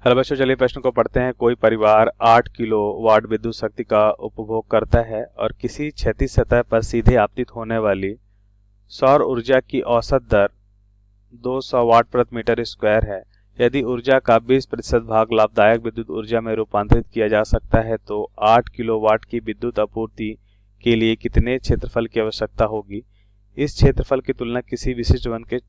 Hello बच्चों, चलिए प्रश्न को पढ़ते हैं। कोई परिवार 8 किलोवाट विद्युत शक्ति का उपभोग करता है और किसी क्षैतिज सतह पर सीधे आपतित होने वाली सौर ऊर्जा की औसत दर 200 वाट प्रति मीटर स्क्वायर है। यदि ऊर्जा का 20% भाग लाभदायक विद्युत ऊर्जा में रूपांतरित किया जा सकता है तो 8 किलोवाट की विद्युत आपूर्ति के लिए कितने क्षेत्रफल की आवश्यकता होगी। इस क्षेत्रफल की तुलना किसी विशिष्ट वन के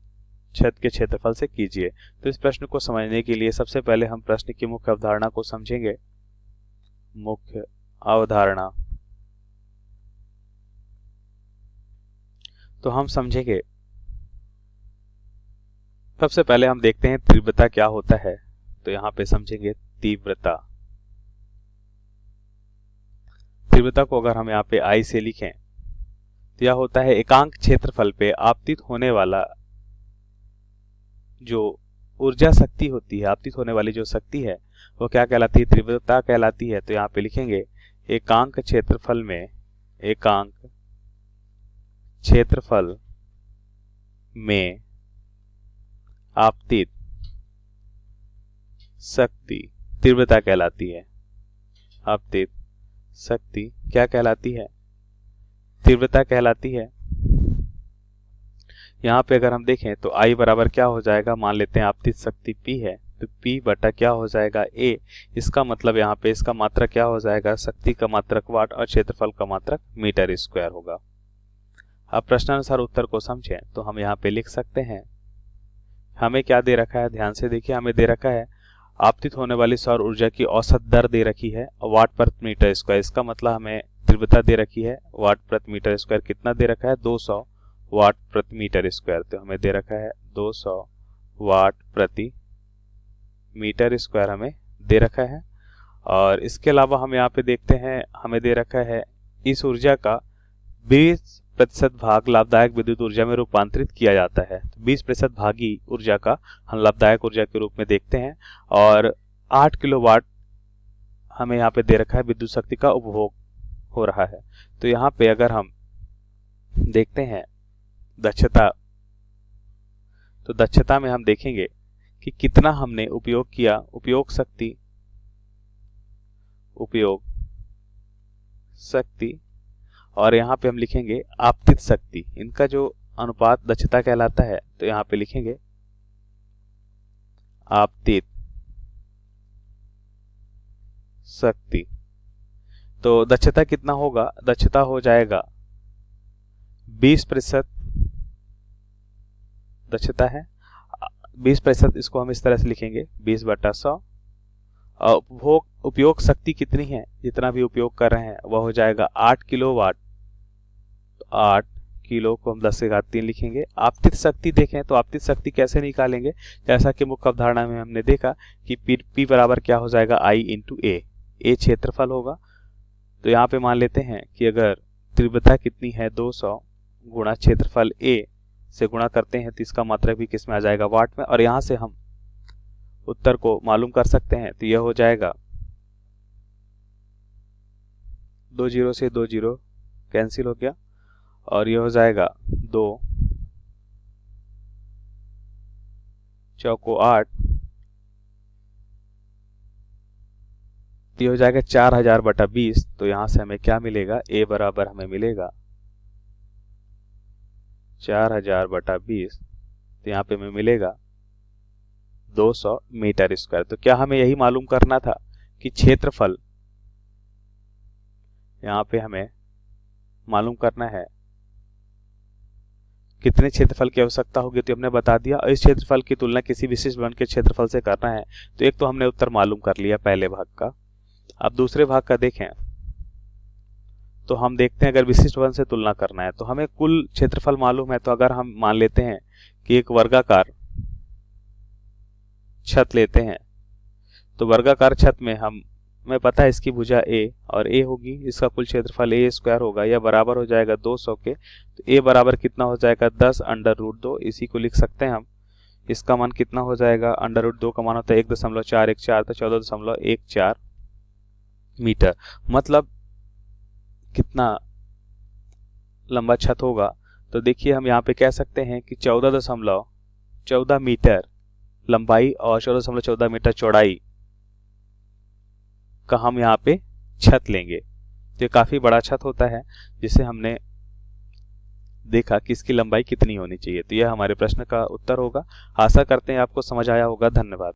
छत के क्षेत्रफल से कीजिए। तो इस प्रश्न को समझने के लिए सबसे पहले हम प्रश्न की मुख्य अवधारणा को समझेंगे। मुख्य अवधारणा तो हम समझेंगे, सबसे पहले हम देखते हैं तीव्रता क्या होता है। तो यहाँ पे समझेंगे तीव्रता। तीव्रता को अगर हम यहाँ पे आई से लिखें तो यह होता है एकांक क्षेत्रफल पे आपतित होने वाला जो ऊर्जा शक्ति होती है, आपतित होने वाली जो शक्ति है वो क्या कहलाती है, तीव्रता कहलाती है। तो यहाँ पे लिखेंगे एकांक क्षेत्रफल में आपतित शक्ति तीव्रता कहलाती है। आपतित शक्ति क्या कहलाती है, तीव्रता कहलाती है। यहाँ पे अगर हम देखें तो I बराबर क्या हो जाएगा, मान लेते हैं आपतित शक्ति P है तो P बटा क्या हो जाएगा A। इसका मतलब यहाँ पे इसका मात्रक क्या हो जाएगा, शक्ति का मात्रक वाट और क्षेत्रफल का मात्रक मीटर स्क्वायर होगा। अब प्रश्नानुसार उत्तर को समझें तो हम यहाँ पे लिख सकते हैं, हमें क्या दे रखा है, ध्यान से देखिए। हमें दे रखा है आपतित होने वाली सौर ऊर्जा की औसत दर दे रखी है वाट प्रति मीटर स्क्वायर। इसका मतलब हमें तीव्रता दे रखी है वाट प्रति मीटर स्क्वायर। कितना दे रखा है, 200 वाट प्रति मीटर स्क्वायर। तो हमें दे रखा है 200 वाट प्रति मीटर स्क्वायर हमें दे रखा है। और इसके अलावा हम यहाँ पे देखते हैं, हमें दे रखा है इस ऊर्जा का 20% भाग लाभदायक विद्युत ऊर्जा में रूपांतरित किया जाता है। तो 20% भागी ऊर्जा का हम लाभदायक ऊर्जा के रूप में देखते हैं। और 8 किलोवाट हमें यहाँ पे दे रखा है विद्युत शक्ति का उपभोग हो रहा है। तो यहाँ पे अगर हम देखते हैं दक्षता, तो दक्षता में हम देखेंगे कि कितना हमने उपयोग किया, उपयोग शक्ति और यहाँ पे हम लिखेंगे आपतित शक्ति। इनका जो अनुपात दक्षता कहलाता है। तो यहाँ पे लिखेंगे आपतित शक्ति। तो दक्षता कितना होगा, दक्षता हो जाएगा 20% दक्षता है 20%। इसको हम इस तरह से लिखेंगे 20/100। उपयोग शक्ति कितनी है, जितना भी उपयोग कर रहे हैं वह हो जाएगा 8 किलोवाट। 8 किलो को हम 10 से घात 3 लिखेंगे। आपतित शक्ति देखें तो आपतित शक्ति कैसे निकालेंगे, जैसा कि मुख्य अवधारणा में हमने देखा कि P बराबर क्या हो जाएगा, I इंटू A। A क्षेत्रफल होगा। तो यहाँ पे मान लेते हैं कि अगर तीव्रता कितनी है 200 गुणा क्षेत्रफल A से गुणा करते हैं तो इसका मात्रक भी किस में आ जाएगा, वाट में। और यहाँ से हम उत्तर को मालूम कर सकते हैं। तो यह हो जाएगा 2 0 से 2 0 कैंसिल हो गया और यह हो जाएगा 2 चौको 8। ये हो जाएगा 4000/20। तो यहां से हमें क्या मिलेगा, A बराबर हमें मिलेगा 4000/20। तो यहाँ पे हमें मिलेगा 200 मीटर स्क्वायर। तो क्या हमें यही मालूम करना था कि क्षेत्रफल, यहाँ पे हमें मालूम करना है कितने क्षेत्रफल की आवश्यकता होगी। तो हमने बता दिया। और इस क्षेत्रफल की तुलना किसी विशिष्ट वन के क्षेत्रफल से करना है। तो एक तो हमने उत्तर मालूम कर लिया पहले भाग का। अब दूसरे भाग का देखें तो हम देखते हैं अगर विशिष्ट वन से तुलना करना है तो हमें कुल क्षेत्रफल मालूम है। तो अगर हम मान लेते हैं कि एक वर्गाकार छत लेते हैं तो वर्गाकार छत में हमें पता है इसकी भुजा A और A होगी, इसका कुल क्षेत्रफल A स्क्वायर होगा। यह बराबर हो जाएगा 200 के। तो A बराबर कितना हो जाएगा, 10√2। इसी को लिख सकते हैं हम। इसका मान कितना हो जाएगा, √2 का मान होता है 1.414। तो 14.14 मीटर। मतलब कितना लंबा छत होगा। तो देखिए हम यहाँ पे कह सकते हैं कि 14.14 मीटर लंबाई और 14.14 मीटर चौड़ाई का हम यहाँ पे छत लेंगे। तो ये काफी बड़ा छत होता है जिसे हमने देखा कि इसकी लंबाई कितनी होनी चाहिए। तो यह हमारे प्रश्न का उत्तर होगा। आशा करते हैं आपको समझ आया होगा। धन्यवाद।